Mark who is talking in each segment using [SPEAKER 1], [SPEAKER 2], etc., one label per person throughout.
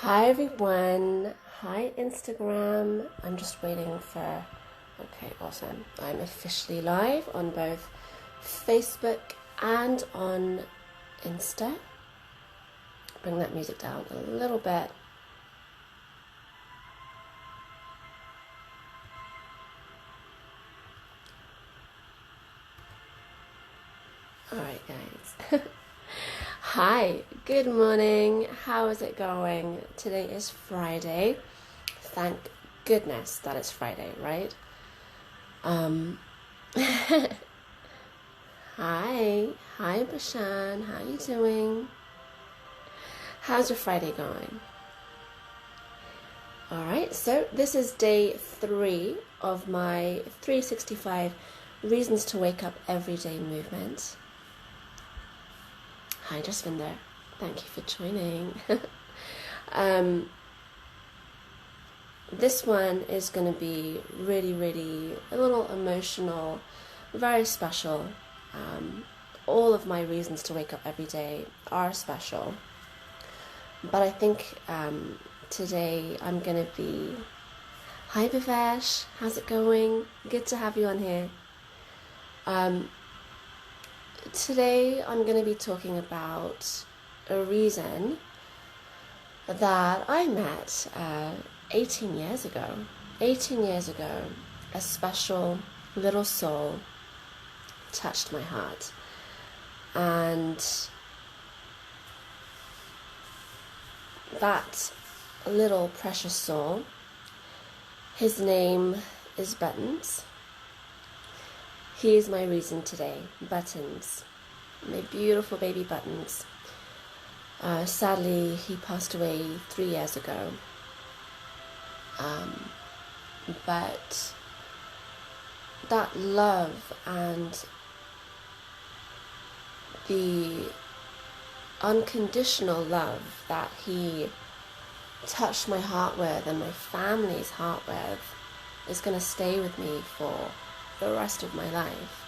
[SPEAKER 1] Hi everyone, hi Instagram. I'm just waiting for. Okay, awesome. I'm officially live on both Facebook and on Insta. Bring that music down a little bit. Alright, guys. Hi, good morning. How is it going? Today is Friday. Thank goodness that it's Friday, right? Hi, Bashan. How you doing? How's your Friday going? Alright, so this is day 3 of my 365 Reasons to Wake Up Everyday movement. Hi, Jasvinder. Thank you for joining. This one is going to be really a little emotional, very special. All of my reasons to wake up every day are special. But I think today I'm going to be... Hi Vivesh, how's it going? Good to have you on here. Today I'm going to be talking about a reason that I met 18 years ago. 18 years ago, a special little soul touched my heart. And that little precious soul, his name is Buttons. He is my reason today. Buttons. My beautiful baby Buttons. Sadly, he passed away 3 years ago. But that love and the unconditional love that he touched my heart with and my family's heart with is going to stay with me for the rest of my life.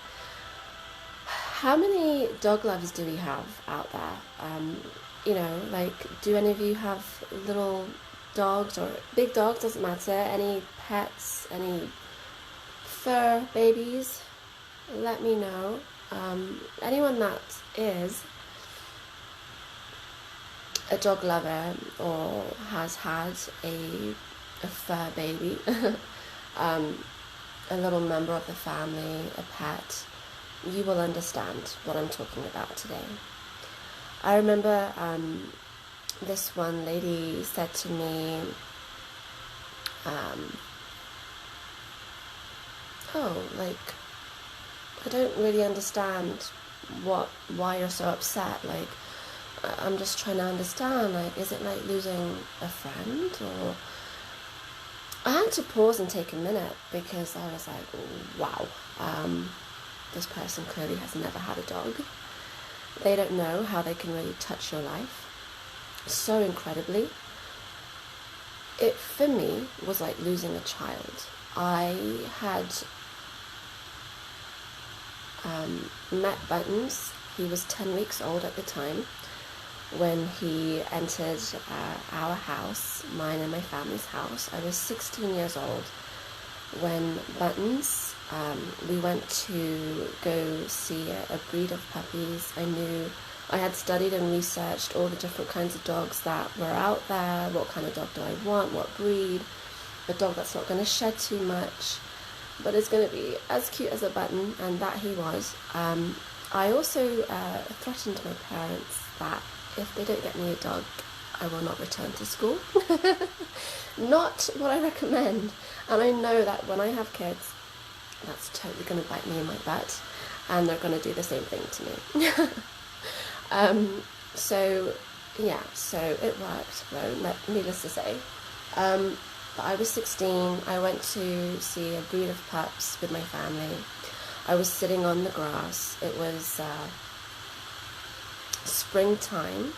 [SPEAKER 1] How many dog lovers do we have out there? Do any of you have little dogs or big dogs? Doesn't matter. Any pets, any fur babies? Let me know. Anyone that is a dog lover or has had a fur baby, a little member of the family, a pet, you will understand what I'm talking about today. I remember this one lady said to me, I don't really understand why you're so upset. I'm just trying to understand, is it like losing a friend? Or I had to pause and take a minute because I was like, wow, this person clearly has never had a dog. They don't know how they can really touch your life so incredibly. It, for me, was like losing a child. I had met Buttons. He was 10 weeks old at the time when he entered our house, mine and my family's house. I was 16 years old when Buttons, we went to go see a breed of puppies. I had studied and researched all the different kinds of dogs that were out there. What kind of dog do I want? What breed? A dog that's not going to shed too much, but is going to be as cute as a button, and that he was. I also threatened my parents that if they don't get me a dog, I will not return to school. Not what I recommend. And I know that when I have kids, that's totally going to bite me in my butt, and they're going to do the same thing to me. So it worked, though, needless to say. But I was 16, I went to see a breed of pups with my family. I was sitting on the grass. It was springtime.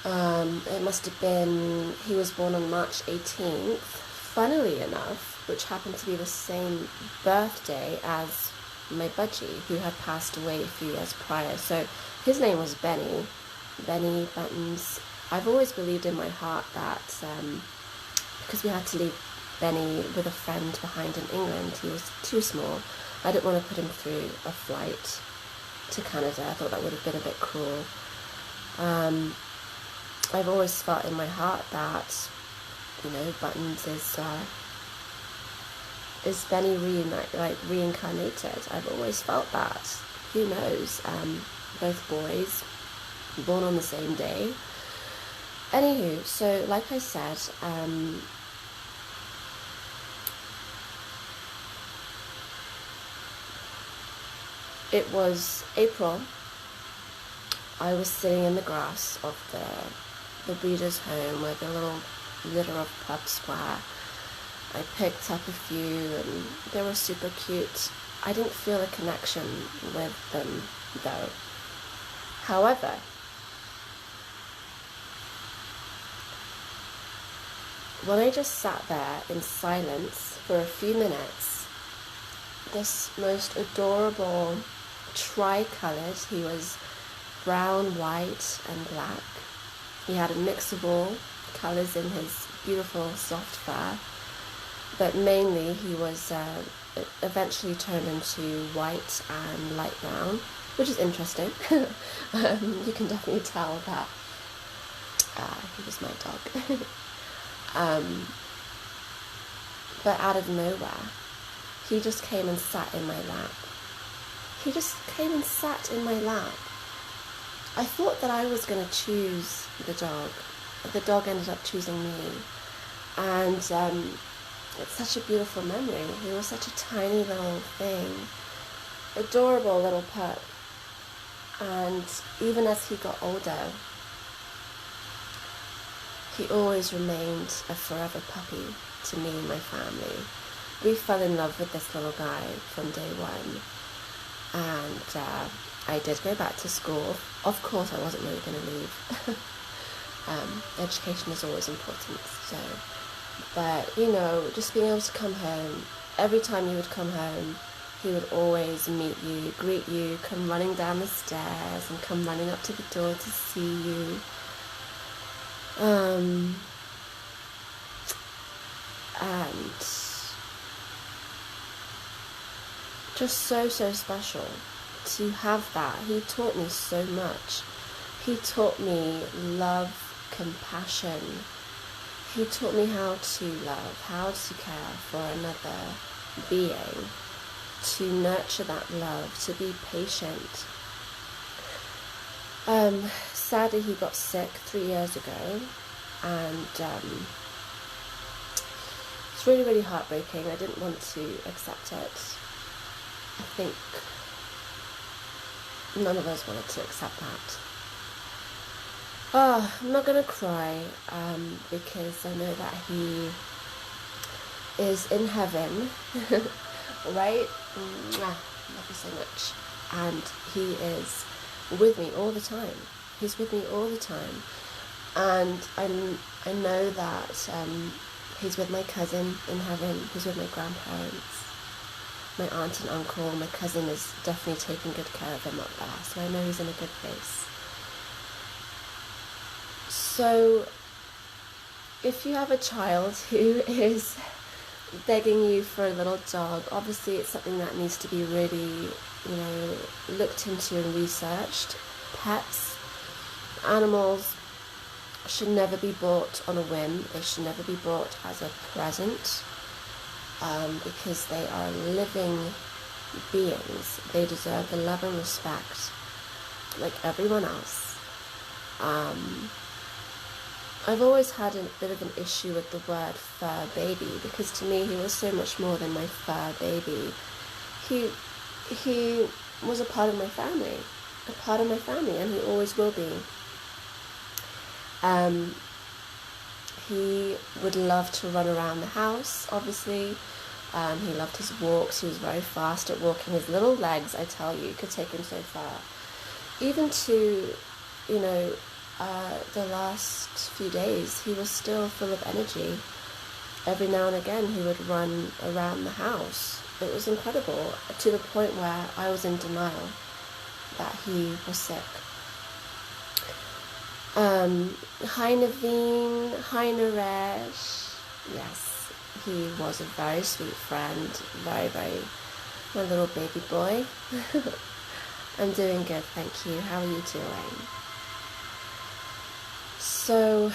[SPEAKER 1] It must have been, he was born on March 18th, funnily enough, which happened to be the same birthday as my budgie, who had passed away a few years prior. So his name was Benny Buttons. I've always believed in my heart that because we had to leave Benny with a friend behind in England, he was too small. I didn't want to put him through a flight to Canada. I thought that would have been a bit cruel. I've always felt in my heart that, Buttons is Benny reincarnated. I've always felt that. Who knows? Both boys, born on the same day. Anywho, so like I said, it was April. I was sitting in the grass of the breeder's home where the little litter of pups were. I picked up a few and they were super cute. I didn't feel a connection with them though. However, when I just sat there in silence for a few minutes, this most adorable tri-coloured, he was brown, white and black. He had a mix of all colours in his beautiful soft fur, but mainly he was eventually turned into white and light brown, which is interesting. You can definitely tell that he was my dog. But out of nowhere, he just came and sat in my lap. He just came and sat in my lap. I thought that I was going to choose the dog. The dog ended up choosing me. And it's such a beautiful memory. He was such a tiny little thing. Adorable little pup. And even as he got older, he always remained a forever puppy to me and my family. We fell in love with this little guy from day one. And I did go back to school. Of course, I wasn't really going to leave. Education is always important. So, but just being able to come home. Every time you would come home, he would always meet you, greet you, come running down the stairs, and come running up to the door to see you. And just so special to have that. He taught me so much. He taught me love, compassion. He taught me how to love, how to care for another being, to nurture that love, to be patient. Sadly, he got sick 3 years ago, and it's really heartbreaking. I didn't want to accept it. I think none of us wanted to accept that. I'm not gonna cry because I know that he is in heaven, right? Love you so much. And he is with me all the time. He's with me all the time. And I know that he's with my cousin in heaven. He's with my grandparents, my aunt and uncle. My cousin is definitely taking good care of him up there. So I know he's in a good place. So if you have a child who is begging you for a little dog, obviously it's something that needs to be really, looked into and researched. Pets, animals should never be bought on a whim. They should never be bought as a present because they are living beings. They deserve the love and respect like everyone else. I've always had a bit of an issue with the word fur baby because to me he was so much more than my fur baby. He was a part of my family, and he always will be. He would love to run around the house, obviously. He loved his walks. He was very fast at walking. His little legs, I tell you, could take him so far. Even to, the last few days, he was still full of energy. Every now and again, he would run around the house. It was incredible, to the point where I was in denial that he was sick. Hi Naveen, hi Naresh. Yes, he was a very sweet friend, my little baby boy. I'm doing good, thank you. How are you doing? So,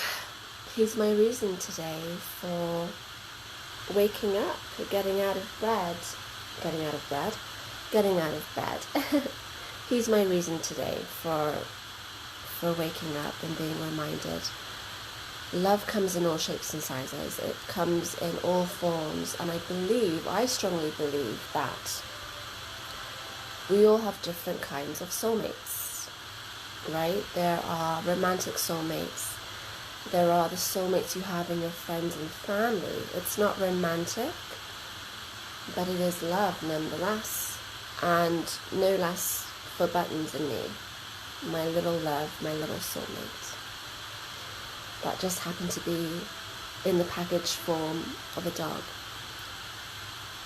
[SPEAKER 1] here's my reason today for waking up, getting out of bed. Here's my reason today for waking up and being reminded. Love comes in all shapes and sizes. It comes in all forms, and I strongly believe that we all have different kinds of soulmates, right? There are romantic soulmates. There are the soulmates you have in your friends and family. It's not romantic, but it is love nonetheless. And no less for Buttons and me, my little love, my little soulmate. That just happened to be in the package form of a dog.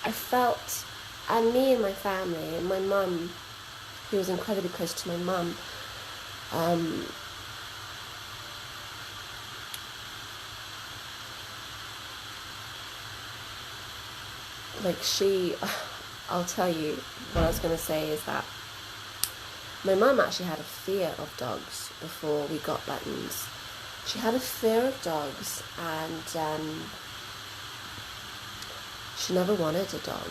[SPEAKER 1] I felt, and me and my family, and my mum, who was incredibly close to my mum, I'll tell you, what I was going to say is that my mum actually had a fear of dogs before we got Buttons. She had a fear of dogs, and she never wanted a dog.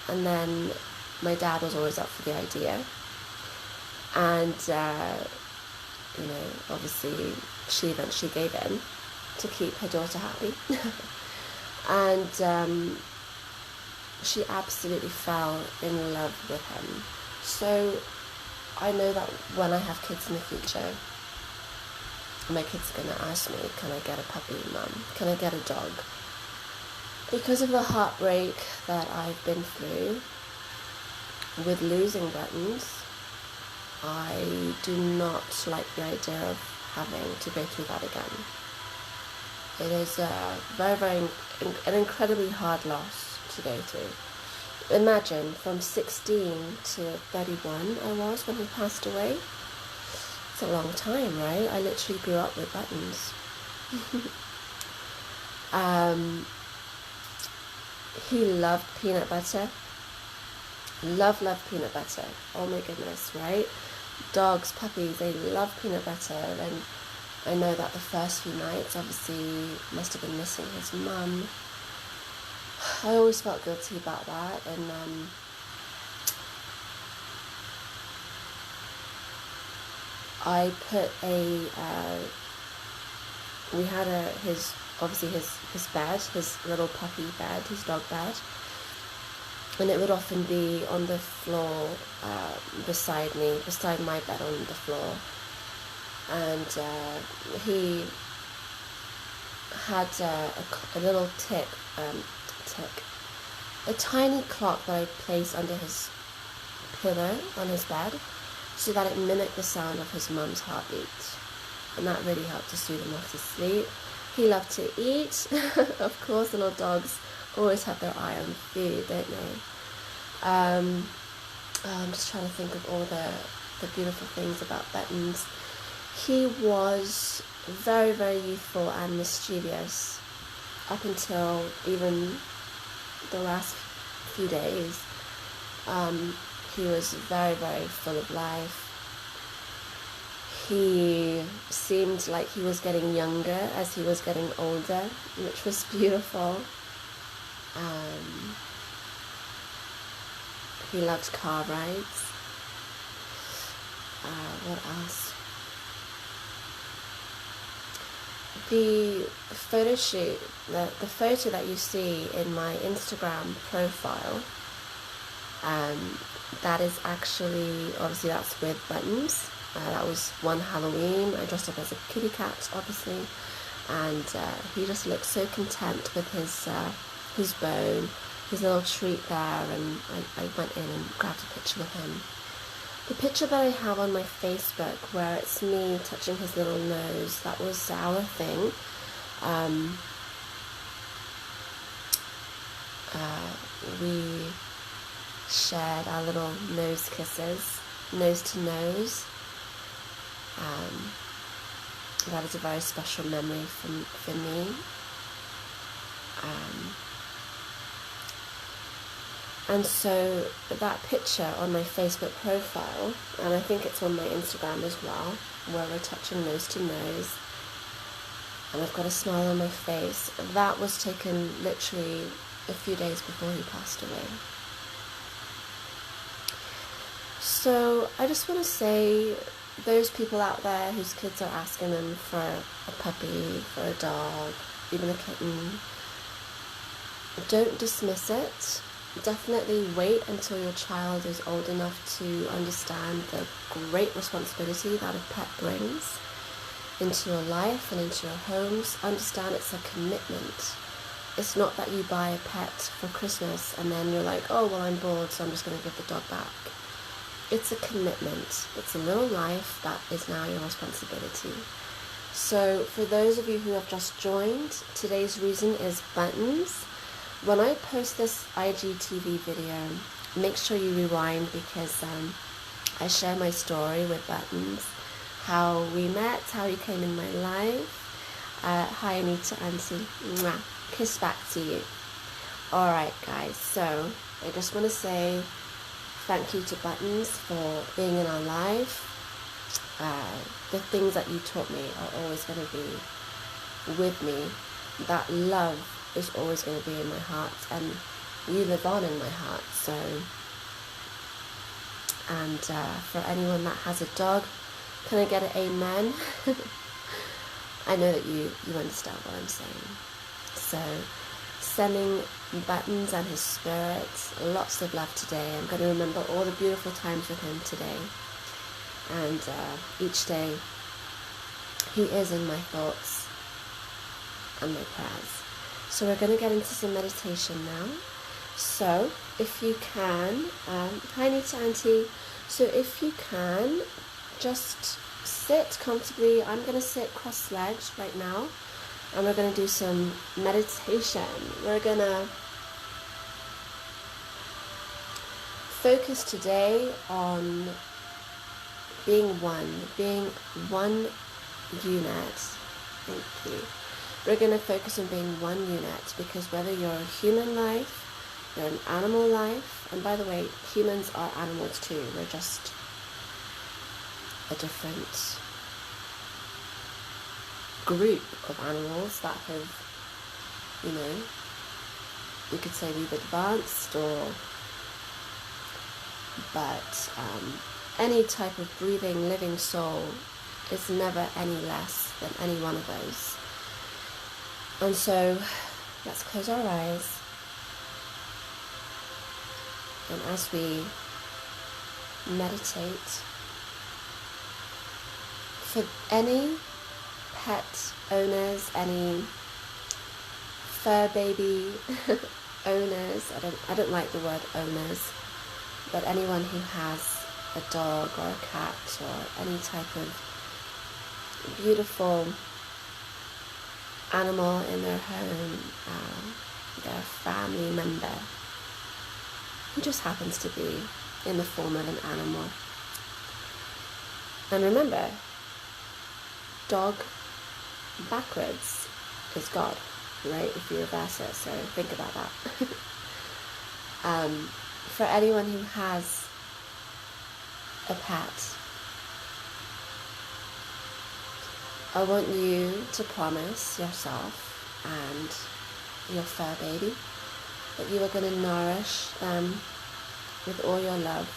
[SPEAKER 1] And then my dad was always up for the idea. And, obviously she eventually gave in to keep her daughter happy. And she absolutely fell in love with him. So I know that when I have kids in the future, my kids are going to ask me, can I get a puppy, Mum? Can I get a dog? Because of the heartbreak that I've been through with losing Buttons, I do not like the idea of having to go through that again. It is an incredibly hard loss to go through. Imagine, from 16 to 31 I was when he passed away. It's a long time, right? I literally grew up with Buttons. He loved peanut butter. Loved peanut butter. Oh my goodness, right? Dogs, puppies, they love peanut butter. And I know that the first few nights, obviously, must have been missing his mum. I always felt guilty about that, and I put we had his bed, his little puppy bed, his dog bed, and it would often be on the floor beside my bed on the floor, and he had a little tick, a tiny clock that I placed under his pillow on his bed so that it mimicked the sound of his mum's heartbeat, and that really helped to soothe him off to sleep. He loved to eat. Of course, little dogs always have their eye on food, don't they? I'm just trying to think of all the beautiful things about Buttons. He was very, very youthful and mischievous up until even the last few days. He was very, very full of life. He seemed like he was getting younger as he was getting older, which was beautiful. He loved car rides. What else? The photo shoot, the photo that you see in my Instagram profile, that is actually, obviously that's with Buttons. That was one Halloween. I dressed up as a kitty cat, obviously, and he just looked so content with his bone, his little treat there, and I went in and grabbed a picture with him. The picture that I have on my Facebook, where it's me touching his little nose, that was our thing. We shared our little nose kisses, nose to nose. That is a very special memory for me. And so that picture on my Facebook profile, and I think it's on my Instagram as well, where we're touching nose to nose, and I've got a smile on my face, that was taken literally a few days before he passed away. So I just want to say, those people out there whose kids are asking them for a puppy, for a dog, even a kitten, don't dismiss it. Definitely wait until your child is old enough to understand the great responsibility that a pet brings into your life and into your homes. Understand it's a commitment. It's not that you buy a pet for Christmas and then you're like, oh, well, I'm bored, so I'm just going to give the dog back. It's a commitment. It's a little life that is now your responsibility. So for those of you who have just joined, today's reason is buttons. When I post this IGTV video, make sure you rewind, because I share my story with Buttons, how we met, how he came in my life. Hi Anita, Auntie. Mwah. Kiss back to you. Alright guys, so I just want to say thank you to Buttons for being in our life. The things that you taught me are always going to be with me. That love is always going to be in my heart, and you live on in my heart. So, and for anyone that has a dog, can I get an amen? I know that you understand what I'm saying. So, sending Buttons and his spirit lots of love today. I'm going to remember all the beautiful times with him today, and each day he is in my thoughts and my prayers. So we're going to get into some meditation now. So if you can, hi Nita Auntie. So if you can, just sit comfortably. I'm going to sit cross-legged right now, and we're going to do some meditation. We're going to focus today on being one unit. Thank you. We're going to focus on being one unit, because whether you're a human life, you're an animal life, and by the way, humans are animals too. We're just a different group of animals that have, you could say we've advanced, but any type of breathing, living soul is never any less than any one of those. And so, let's close our eyes, and as we meditate, for any pet owners, any fur baby owners, I don't like the word owners, but anyone who has a dog or a cat or any type of beautiful animal in their home, their family member who just happens to be in the form of an animal. And remember, dog backwards is God, right? If you reverse it, so think about that. For anyone who has a pet, I want you to promise yourself and your fur baby that you are going to nourish them with all your love.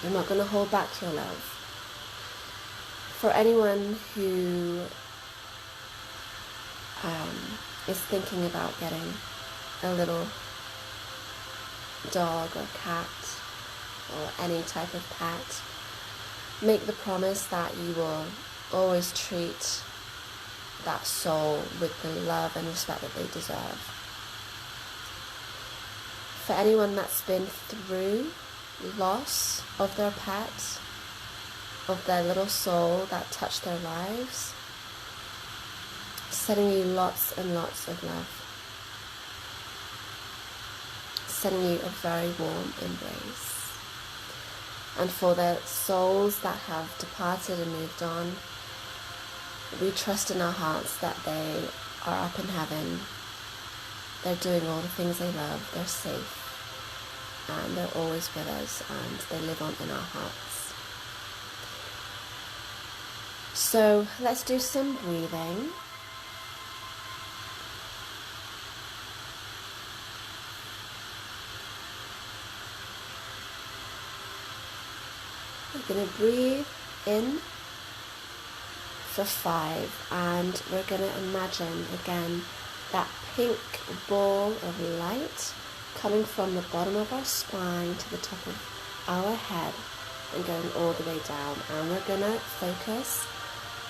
[SPEAKER 1] You're not going to hold back your love. For anyone who is thinking about getting a little dog or cat or any type of pet, make the promise that you will always treat that soul with the love and respect that they deserve. For anyone that's been through loss of their pet, of their little soul that touched their lives, sending you lots and lots of love, sending you a very warm embrace. And for the souls that have departed and moved on, we trust in our hearts that they are up in heaven. They're doing all the things they love. They're safe. And they're always with us, and they live on in our hearts. So let's do some breathing. We're going to breathe in for 5, and we're going to imagine again that pink ball of light coming from the bottom of our spine to the top of our head and going all the way down. And we're going to focus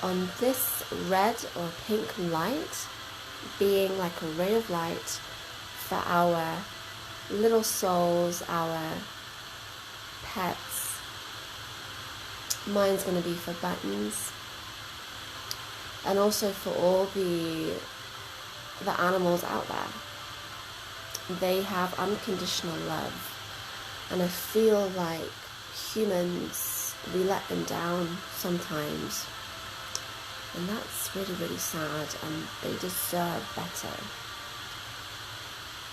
[SPEAKER 1] on this red or pink light being like a ray of light for our little souls, our pets. Mine's going to be for Buttons, and also for all the animals out there. They have unconditional love, and I feel like humans, we let them down sometimes, and that's really, really sad, and they deserve better.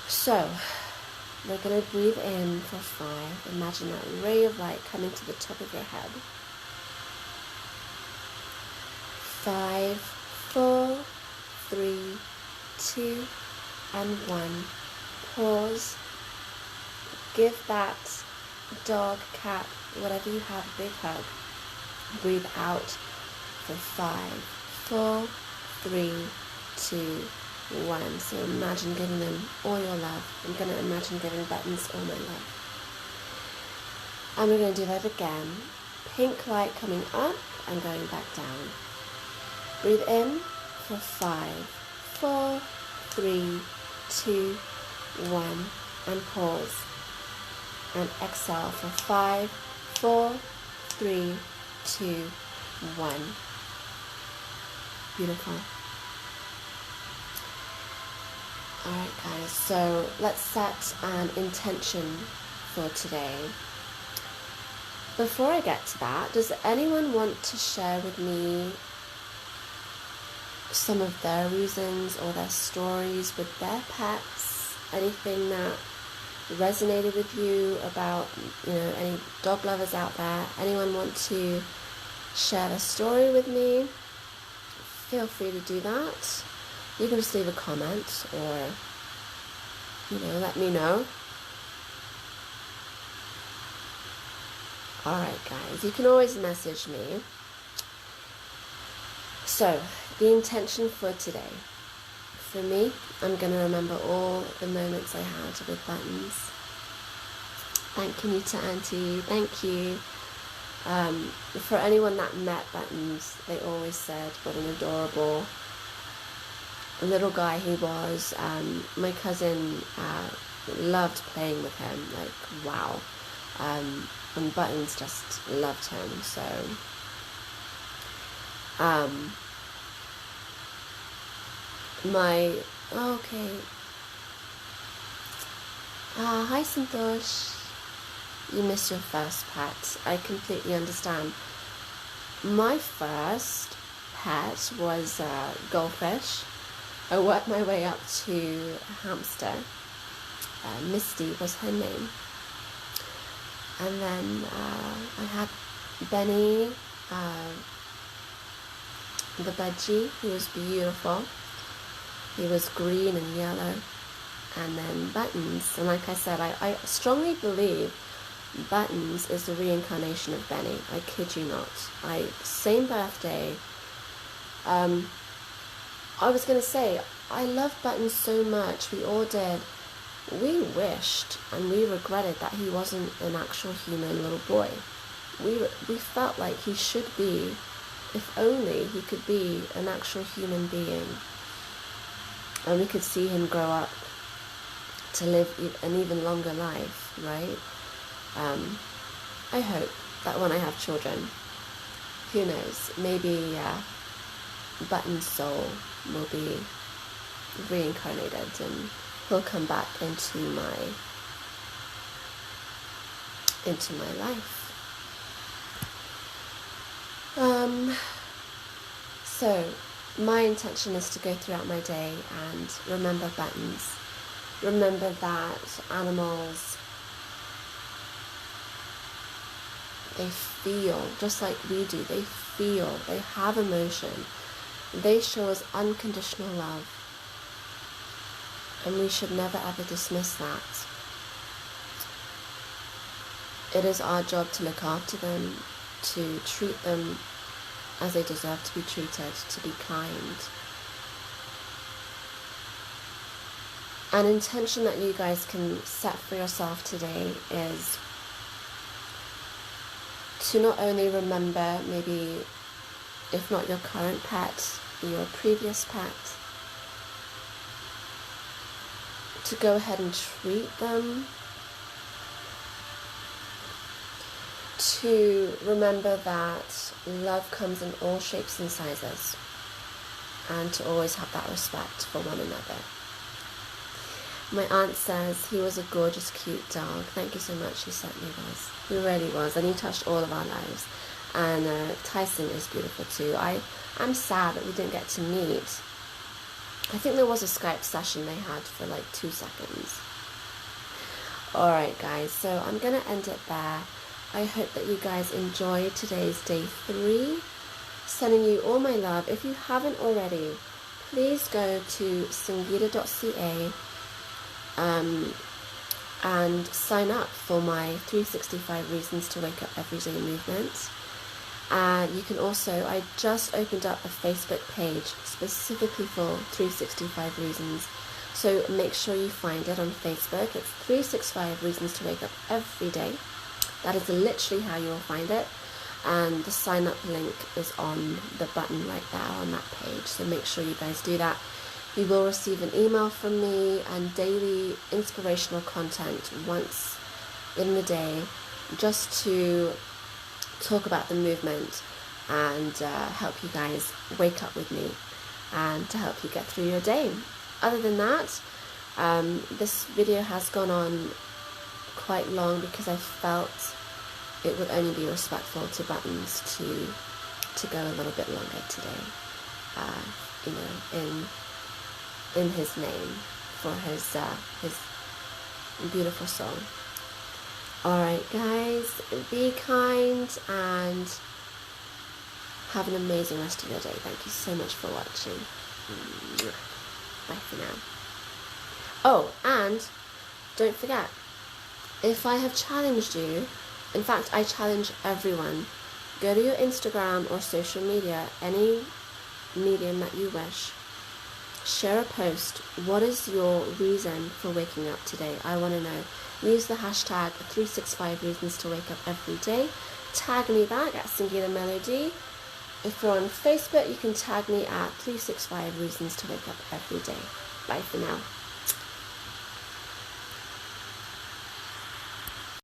[SPEAKER 1] So we're going to breathe in for 5. Imagine that ray of light coming to the top of your head. 5, 4, 3, 2, and 1. Pause. Give that dog, cat, whatever you have, a big hug. Breathe out for 5, 4, 3, 2, 1. So imagine giving them all your love. I'm going to imagine giving Buttons all my love. And we're going to do that again. Pink light coming up and going back down. Breathe in for 5, 4, 3, 2, 1, and pause. And exhale for 5, 4, 3, 2, 1. Beautiful. Alright guys, so let's set an intention for today. Before I get to that, does anyone want to share with me some of their reasons or their stories with their pets? Anything that resonated with you about, any dog lovers out there? Anyone want to share their story with me? Feel free to do that. You can just leave a comment or, let me know. Alright guys, you can always message me. So, the intention for today. For me, I'm going to remember all the moments I had with Buttons. Thank you, Nita Auntie. Thank you. For anyone that met Buttons, they always said what an adorable little guy he was. My cousin loved playing with him. Like, wow. And Buttons just loved him. So, hi Santosh. You miss your first pet. I completely understand. My first pet was goldfish. I worked my way up to a hamster. Misty was her name. And then I had Benny, the budgie. He was beautiful. He was green and yellow. And then Buttons. And like I said, I strongly believe Buttons is the reincarnation of Benny. I kid you not. Same birthday. I was going to say, I love Buttons so much. We all did. We wished and we regretted that he wasn't an actual human little boy. We felt like he should be, if only he could be an actual human being. And we could see him grow up to live an even longer life, right? I hope that when I have children, who knows, maybe Button's soul will be reincarnated and he'll come back into my life. So my intention is to go throughout my day and remember buttons. Remember that animals, they feel just like we do. They feel, they have emotion. They show us unconditional love. And we should never ever dismiss that. It is our job to look after them, to treat them as they deserve to be treated, to be kind. An intention that you guys can set for yourself today is to not only remember, maybe if not your current pet, your previous pet, to go ahead and treat them, to remember that love comes in all shapes and sizes, and to always have that respect for one another. My aunt says he was a gorgeous, cute dog. Thank you so much, he certainly was. He really was, and he touched all of our lives. And Tyson is beautiful too. I'm sad that we didn't get to meet. I think there was a Skype session they had for like 2 seconds. Alright guys, so I'm going to end it there. I hope that you guys enjoyed today's day 3. Sending you all my love. If you haven't already, please go to sangeeta.ca and sign up for my 365 Reasons to Wake Up Every Day movement. And you can also, I just opened up a Facebook page specifically for 365 Reasons. So make sure you find it on Facebook. It's 365 Reasons to Wake Up Every Day. That is literally how you will find it. And the sign up link is on the button right there on that page. So make sure you guys do that. You will receive an email from me and daily inspirational content once in the day, just to talk about the movement and help you guys wake up with me and to help you get through your day. Other than that, this video has gone on quite long because I felt it would only be respectful to Buttons to go a little bit longer today, in his name, for his beautiful song. Alright guys, be kind and have an amazing rest of your day. Thank you so much for watching. Bye for now. Oh, and don't forget, if I have challenged you, in fact I challenge everyone, go to your Instagram or social media, any medium that you wish, share a post. What is your reason for waking up today? I want to know. Use the hashtag 365 Reasons to Wake Up Every Day. Tag me back at Sangeeta Melody. If you're on Facebook, you can tag me at 365 Reasons to Wake Up Every Day. Bye for now.